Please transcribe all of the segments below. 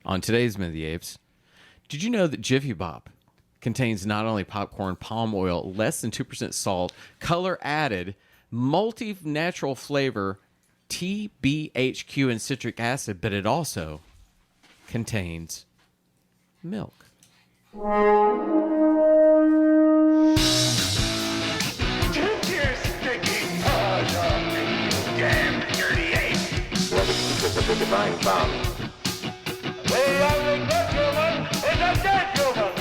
On today's Minute of the Apes, did you know that Jiffy Pop contains not only popcorn, palm oil, less than 2% salt, color added, multi-natural flavor, TBHQ, and citric acid, but it also contains milk? Take your stinking paws off me, you damn dirty ape! Divine bomb. The only good human is a dead human!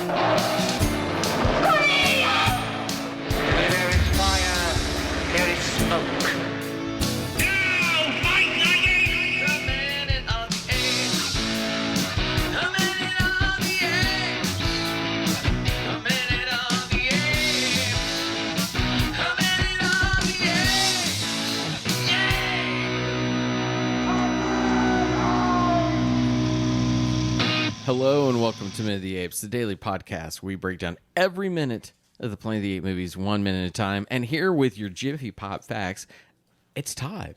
There is fire, there is smoke. Now fight the apes! The minute of the apes! The minute of the apes! The minute of the apes! The minute of the apes! Hello and welcome to Minute of the Apes, the daily podcast where we break down every minute of the Planet of the Apes movies 1 minute at a time. And here with your Jiffy Pop facts, it's Todd.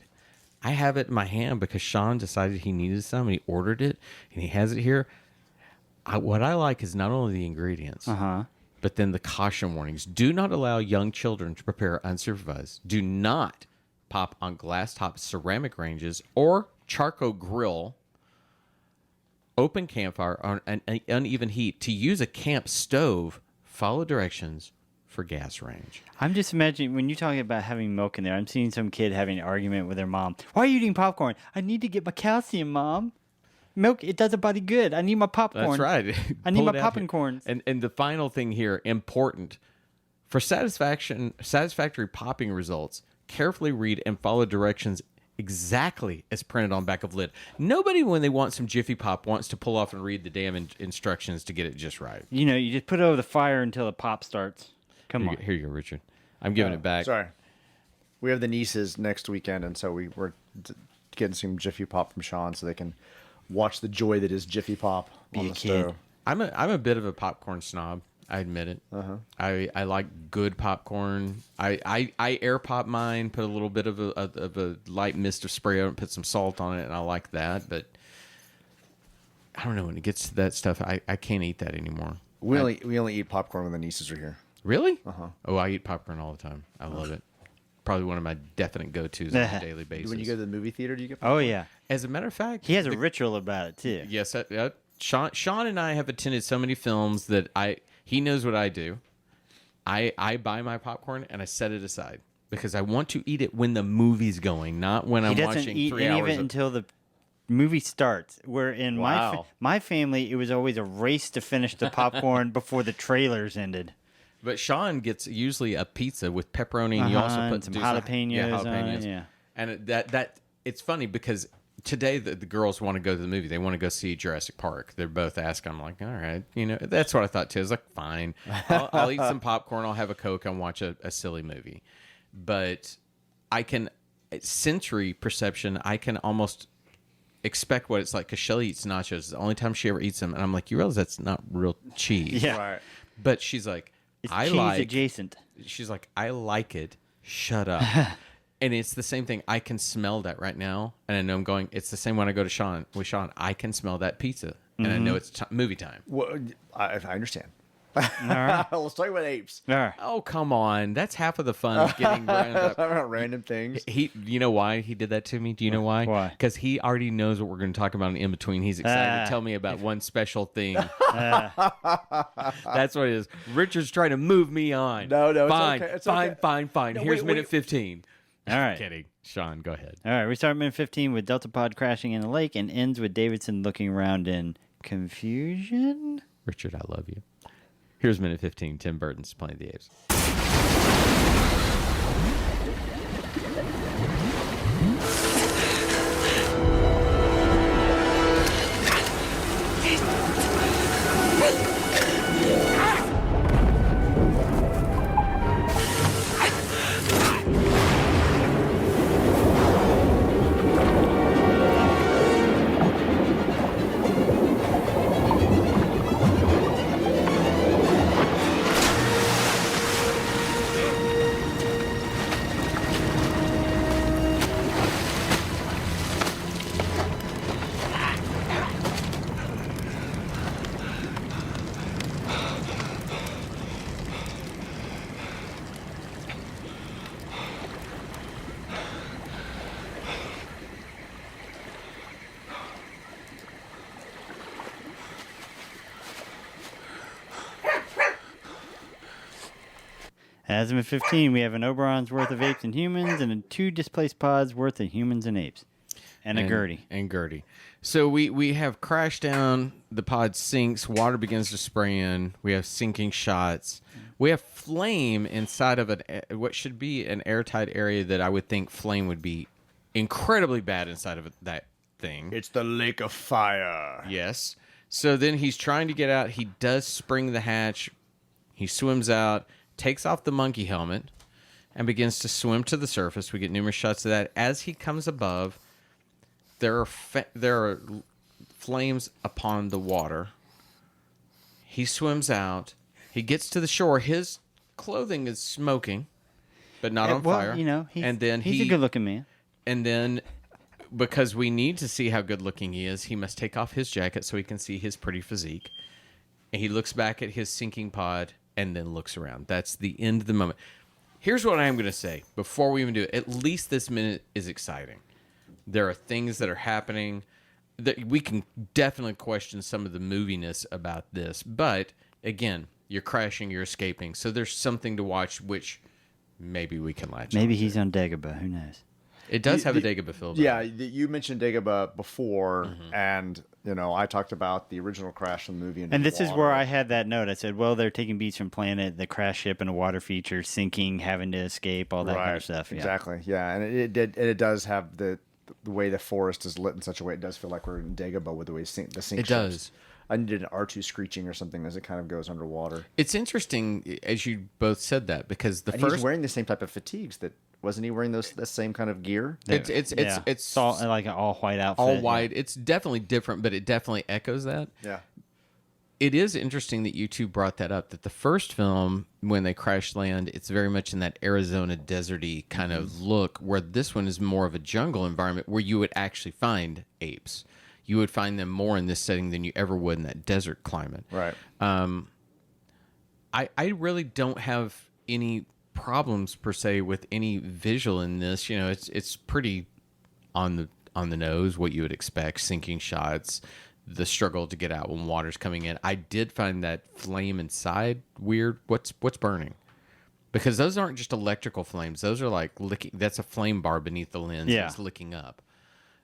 I have it in my hand because Sean decided he needed some and he ordered it and he has it here. What I like is not only the ingredients, but then the caution warnings. Do not allow young children to prepare unsupervised. Do not pop on glass top ceramic ranges or charcoal grill. Open campfire on an uneven heat. To use a camp stove, follow directions for gas range. I'm just imagining, when you're talking about having milk in there, I'm seeing some kid having an argument with their mom. Why are you eating popcorn? I need to get my calcium, Mom. Milk, it does a body good. I need my popcorn. That's right. I need Pull my it out popping here. corns. And the final thing here, important. For satisfactory popping results, carefully read and follow directions exactly as printed on back of lid. Nobody, when they want some Jiffy Pop, wants to pull off and read the damn instructions to get it just right. You know, you just put it over the fire until the pop starts. Come on. Here you go, Richard. I'm giving it back. Sorry. We have the nieces next weekend, and so we're getting some Jiffy Pop from Sean so they can watch the joy that is Jiffy Pop Be on a the kid. stove. I'm a bit of a popcorn snob. I admit it. I like good popcorn. I air pop mine, put a little bit of a light mist of spray on it, put some salt on it, and I like that. But I don't know, when it gets to that stuff, I can't eat that anymore. We only eat popcorn when the nieces are here. Really? Oh, I eat popcorn all the time. I love it. Probably one of my definite go-tos on a daily basis. When you go to the movie theater, do you get Oh, yeah. As a matter of fact, He has a ritual about it, too. yes, Sean and I have attended so many films that he knows what I do. I buy my popcorn and I set it aside because I want to eat it when the movie's going, not when He I'm doesn't watching eat 3 any hours of it until the movie starts. Where in Wow. my family, it was always a race to finish the popcorn before the trailers ended. But Sean gets usually a pizza with pepperoni, and you also and put some do jalapenos on it, yeah. And that it's funny because today the girls want to go to the movie. They want to go see Jurassic Park. They're both asking. I'm like, all right, that's what I thought too. I was like, fine, I'll eat some popcorn. I'll have a Coke and watch a silly movie. But sensory perception, I can almost expect what it's like because Shelly eats nachos. It's the only time she ever eats them, and I'm like, you realize that's not real cheese, Yeah. Right. But she's like, It's I cheese like. adjacent. She's like, I like it. Shut up. And it's the same thing. I can smell that right now, and I know I'm going. It's the same when I go to Sean. With Sean, I can smell that pizza, and I know it's movie time. Well, I understand. All right. Let's talk about apes. All right. Oh, come on. That's half of the fun of getting rounded up. About random things. You know why he did that to me? Do you know why? Why? Because he already knows what we're going to talk about in between. He's excited to tell me about one special thing. That's what it is. Richard's trying to move me on. No, it's fine, okay. It's fine, okay. fine, fine. No, Here's wait, minute wait. 15. All right. Kidding. Sean, go ahead. All right, we start minute 15 with Delta Pod crashing in a lake and ends with Davidson looking around in confusion. Richard, I love you. Here's minute 15. Tim Burton's Planet of the Apes. As of 15, we have an Oberon's worth of apes and humans, and 2 displaced pods worth of humans and apes, and a Gertie. And Gertie. So we have crash down. The pod sinks. Water begins to spray in. We have sinking shots. We have flame inside of what should be an airtight area that I would think flame would be incredibly bad inside of that thing. It's the lake of fire. Yes. So then he's trying to get out. He does spring the hatch. He swims out, takes off the monkey helmet, and begins to swim to the surface. We get numerous shots of that. As he comes above, there are flames upon the water. He swims out. He gets to the shore. His clothing is smoking, but not on fire. You know, he's a good-looking man. And then, because we need to see how good-looking he is, he must take off his jacket so he can see his pretty physique. And he looks back at his sinking pod and then looks around. That's the end of the moment. Here's what I'm going to say before we even do it. At least this minute is exciting. There are things that are happening that we can definitely question some of the moviness about this. But, again, you're crashing, you're escaping. So there's something to watch, which maybe we can latch Maybe on he's to. on Dagobah. Who knows? It does have a Dagobah feel. Yeah, you mentioned Dagobah before, and I talked about the original crash in the movie. And this is where I had that note. I said, well, they're taking beats from Planet, the crash ship and a water feature, sinking, having to escape, all that kind of stuff. Yeah. Exactly. Yeah, and it does have the way the forest is lit in such a way. It does feel like we're in Dagobah with the way the sink It ships. does. I needed an R2 screeching or something as it kind of goes underwater. It's interesting, as you both said that, because And he's wearing the same type of fatigues that wasn't he wearing the same kind of gear? It's all, like an all white outfit. all white. It's definitely different, but it definitely echoes that. Yeah. It is interesting that you two brought that up, that the first film, when they crash land, it's very much in that Arizona deserty kind of look, where this one is more of a jungle environment where you would actually find apes. You would find them more in this setting than you ever would in that desert climate. Right. I really don't have any problems per se with any visual in this. It's pretty on the nose, what you would expect, sinking shots, the struggle to get out when water's coming in. I did find that flame inside weird. What's burning? Because those aren't just electrical flames. Those are like licking. That's a flame bar beneath the lens. Yeah. It's licking up.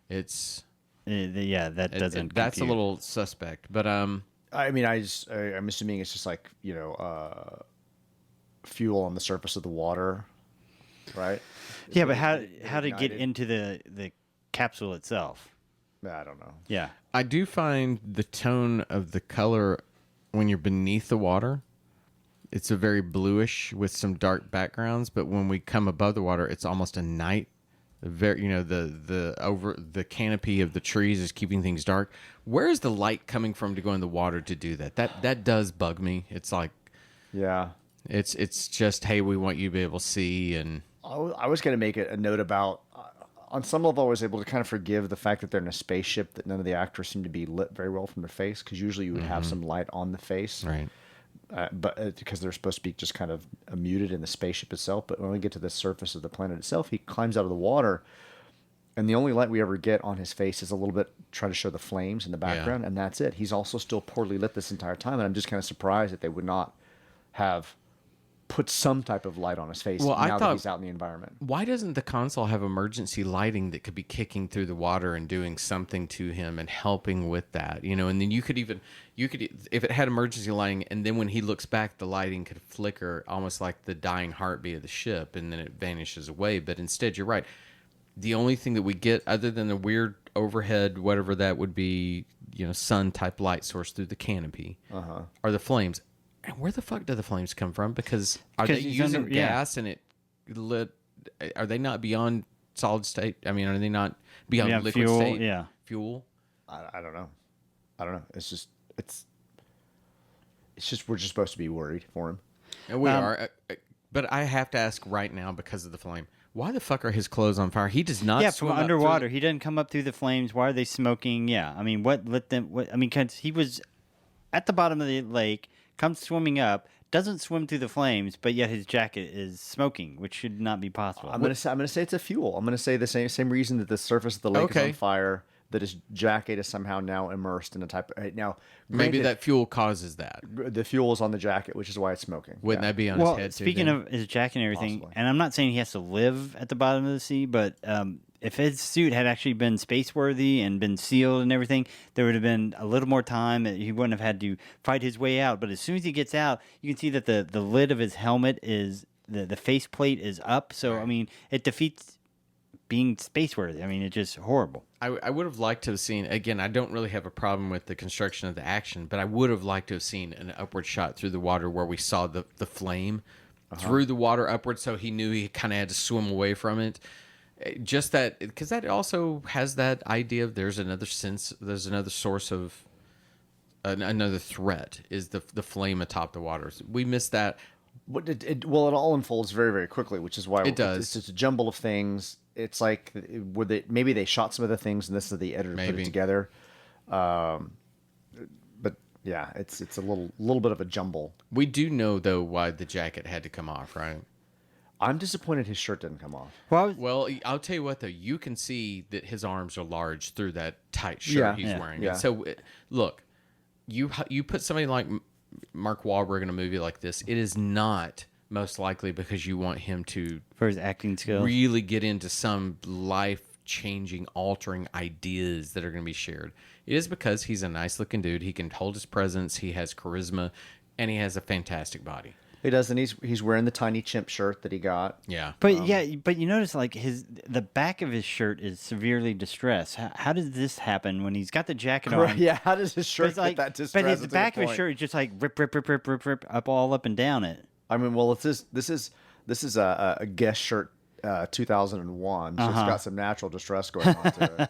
It's that doesn't. that's a compute. little suspect. But I'm assuming it's just like fuel on the surface of the water, right? Yeah, but how to get ignited. into the capsule itself? I don't know. Yeah. I do find the tone of the color when you're beneath the water, it's a very bluish with some dark backgrounds. But when we come above the water, it's almost a night. The canopy of the trees is keeping things dark. Where is the light coming from to go in the water to do that? That does bug me. It's like, Yeah. it's just, hey, we want you to be able to see. And I was going to make a note about, on some level, I was able to kind of forgive the fact that they're in a spaceship, that none of the actors seem to be lit very well from their face, because usually you would have some light on the face. right. But because they're supposed to be just kind of muted in the spaceship itself. But when we get to the surface of the planet itself, he climbs out of the water, and the only light we ever get on his face is a little bit trying to show the flames in the background, and that's it. He's also still poorly lit this entire time, and I'm just kind of surprised that they would not have put some type of light on his face now that he's out in the environment. Why doesn't the console have emergency lighting that could be kicking through the water and doing something to him and helping with that? And then you could if it had emergency lighting, and then when he looks back, the lighting could flicker almost like the dying heartbeat of the ship, and then it vanishes away. But instead, you're right. The only thing that we get, other than the weird overhead, whatever that would be, sun type light source through the canopy, are the flames. And where the fuck do the flames come from? Because are they he's using under- yeah. gas and it lit? Are they not beyond solid state? I mean, are they not beyond Yeah, liquid fuel, state? yeah. Fuel. I don't know. It's just we're just supposed to be worried for him. And we are. But I have to ask right now, because of the flame, why the fuck are his clothes on fire? He does not. Yeah, swim from up through underwater. He doesn't come up through the flames. Why are they smoking? Yeah, I mean, what lit them? Because he was at the bottom of the lake, comes swimming up, doesn't swim through the flames, but yet his jacket is smoking, which should not be possible. I'm gonna say it's a fuel. I'm gonna say the same reason that the surface of the lake is Okay. on fire. that his jacket is somehow now immersed in a type of... Now, Maybe granted, that fuel causes that. the fuel is on the jacket, which is why it's smoking. Wouldn't Yeah. that be on Well, his head too? speaking then? of his jacket and everything, Possibly. and I'm not saying he has to live at the bottom of the sea, but if his suit had actually been space-worthy and been sealed and everything, there would have been a little more time. He wouldn't have had to fight his way out. But as soon as he gets out, you can see that the lid of his helmet is... The faceplate is up. So, I mean, it defeats being space-worthy. I mean, it's just horrible. I would have liked to have seen, again, I don't really have a problem with the construction of the action, but I would have liked to have seen an upward shot through the water where we saw the flame through the water upward, so he knew he kind of had to swim away from it. Just that, because that also has that idea of there's another source of another threat, is the flame atop the waters. We missed that. But it all unfolds very, very quickly, which is why It does. It's just a jumble of things. It's like maybe they shot some of the things, and this is the editor put Maybe. it together. But yeah, it's a little bit of a jumble. We do know, though, why the jacket had to come off, right? I'm disappointed his shirt didn't come off. Well, I'll tell you what, though. You can see that his arms are large through that tight shirt Yeah. he's Yeah. wearing. Yeah. And so, look, you put somebody like Mark Wahlberg in a movie like this, it is not most likely because you want him to For his acting skills. really get into some life-changing, altering ideas that are going to be shared. It is because he's a nice-looking dude. He can hold his presence. He has charisma, and he has a fantastic body. He does, and he's wearing the tiny chimp shirt that he got. Yeah. But but you notice like the back of his shirt is severely distressed. How does this happen when he's got the jacket on? Yeah, how does his But shirt it's like, get that distress? but his That's a back good of his point. shirt is just like rip up all up and down it. I mean, well, this is a guest shirt 2001, so it's got some natural distress going on to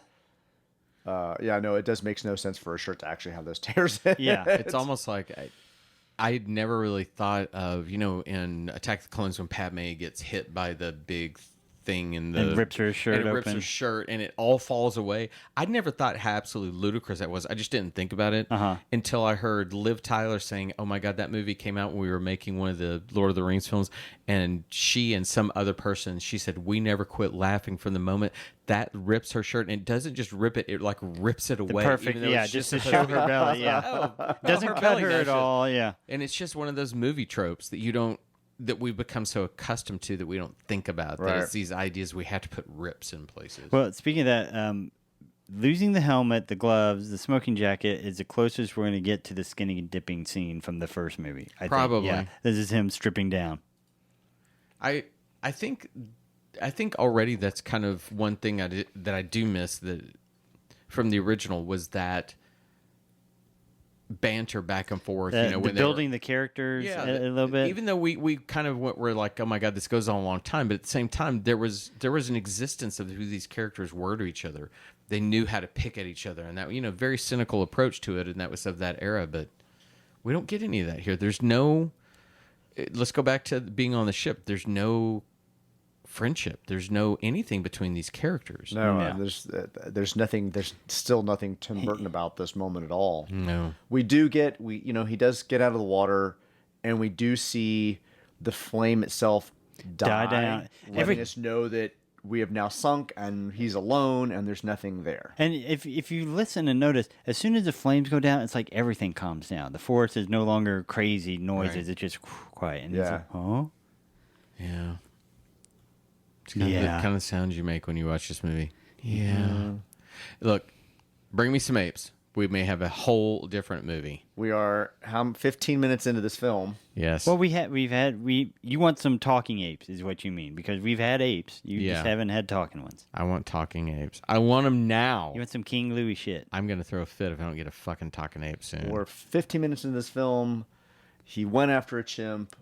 it. Yeah, no, it makes no sense for a shirt to actually have those tears in Yeah. it. It's almost like I'd never really thought of, in Attack of the Clones when Padme gets hit by the big thing and rips her shirt and it rips open. her shirt and it all falls away. I'd never thought how absolutely ludicrous that was. I just didn't think about it until I heard Liv Tyler saying, "Oh my God, that movie came out when we were making one of the Lord of the Rings films," and she and some other person, she said, "We never quit laughing from the moment that rips her shirt, and it doesn't just rip it; it like rips it away." Perfect. even though Yeah, it's just to supposed show her belly. Yeah. Oh, Doesn't her cut belly her knows at it. all. Yeah. And it's just one of those movie tropes that we've become so accustomed to that we don't think about. That Right. it's these ideas we have to put rips in places. Well, speaking of that, losing the helmet, the gloves, the smoking jacket is the closest we're going to get to the skinny dipping scene from the first movie. I Probably. Think. Yeah, this is him stripping down. I think already that's kind of one thing that I do miss from the original was that banter back and forth. The when building the characters a little bit. Even though we kind of were like, oh my God, this goes on a long time, but at the same time, there was an existence of who these characters were to each other. They knew how to pick at each other, and that very cynical approach to it, and that was of that era. But we don't get any of that here. There's no. Let's go back to being on the ship. There's no friendship. There's no anything between these characters. No, Yeah. there's nothing. There's still nothing Tim Burton about this moment at all. No. We do get he does get out of the water, and we do see the flame itself die down. letting us know that we have now sunk, and he's alone, and there's nothing there. And if you listen and notice, as soon as the flames go down, it's like everything calms down. The forest is no longer crazy noises; Right. it's just quiet. And Yeah. it's like, oh, Yeah. It's kind of the Yeah. kind of sounds you make when you watch this movie. Yeah. Look, bring me some apes. We may have a whole different movie. We are 15 minutes into this film. Yes. well, you want some talking apes, is what you mean, because we've had apes. You Yeah. just haven't had talking ones. I want talking apes. I want them now. You want some King Louis shit. I'm going to throw a fit if I don't get a fucking talking ape soon. We're 15 minutes into this film. He went after a chimp.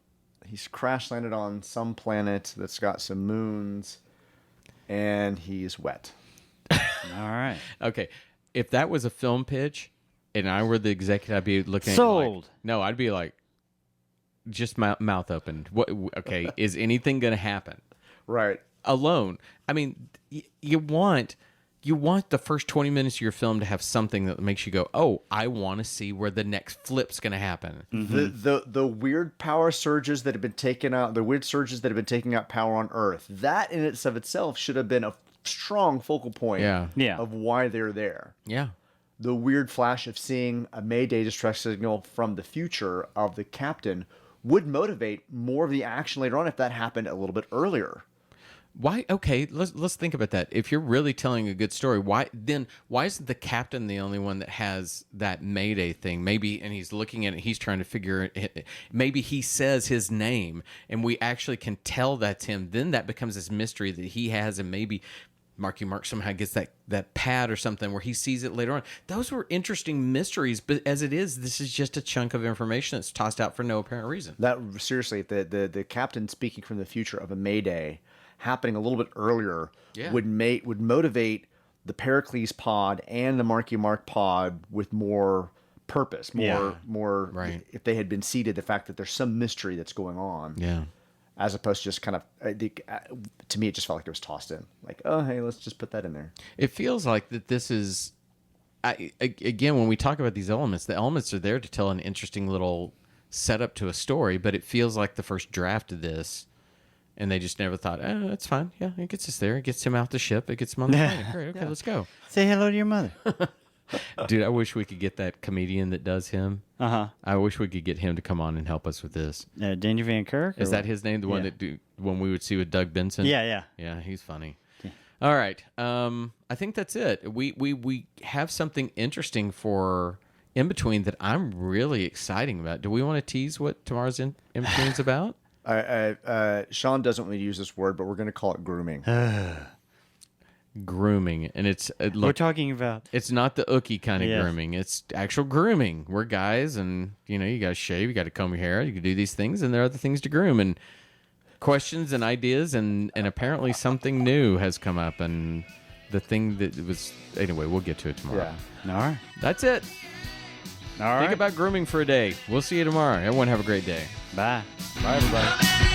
He's crash landed on some planet that's got some moons, and he's wet. All right, Okay. If that was a film pitch and I were the executive, I'd be looking at it Sold. like, no, I'd be like, just mouth open. What? Okay. Is anything going to happen? Right. Alone. I mean, you want the first 20 minutes of your film to have something that makes you go, oh, I want to see where the next flip's going to happen. The weird power surges that have been taken out, the weird surges that have been taking out power on Earth, that in itself should have been a strong focal point Yeah. of why they're there. Yeah. The weird flash of seeing a Mayday distress signal from the future of the captain would motivate more of the action later on if that happened a little bit earlier. Why? Okay, let's think about that. If you're really telling a good story, why isn't the captain the only one that has that Mayday thing? Maybe, and he's looking at it, he's trying to figure it. Maybe he says his name, and we actually can tell that's him. Then that becomes this mystery that he has, and maybe Marky Mark somehow gets that pad or something where he sees it later on. Those were interesting mysteries, but as it is, this is just a chunk of information that's tossed out for no apparent reason. That seriously, the captain speaking from the future of a Mayday happening a little bit earlier would motivate the Pericles pod and the Marky Mark pod with more purpose, more Right. if they had been seeded, the fact that there's some mystery that's going on. Yeah. As opposed to just kind of, to me, it just felt like it was tossed in. Like, oh, hey, let's just put that in there. It feels like that this is, again, when we talk about these elements, the elements are there to tell an interesting little setup to a story, but it feels like the first draft of this, and they just never thought, oh, that's fine. Yeah, it gets us there. It gets him out the ship. It gets him on the plane. Great. Okay, let's go. Say hello to your mother. Dude, I wish we could get that comedian that does him. Uh-huh. I wish we could get him to come on and help us with this. Danger Van Kirk? Is or that what? his name? The one that when we would see with Doug Benson? Yeah. Yeah, he's funny. All right. I think that's it. We have something interesting for in between that I'm really exciting about. Do we want to tease what tomorrow's in between's about? Sean doesn't want to use this word, but we're going to call it grooming. Grooming, and We're talking about... it's not the ookie kind of Yes. grooming. It's actual grooming. We're guys, and you got to shave, you got to comb your hair, you can do these things, and there are other things to groom, and questions and ideas, and apparently something new has come up, and the thing that was anyway. We'll get to it tomorrow. All right. That's it. All right. Think about grooming for a day. We'll see you tomorrow. Everyone have a great day. Bye. Bye, everybody.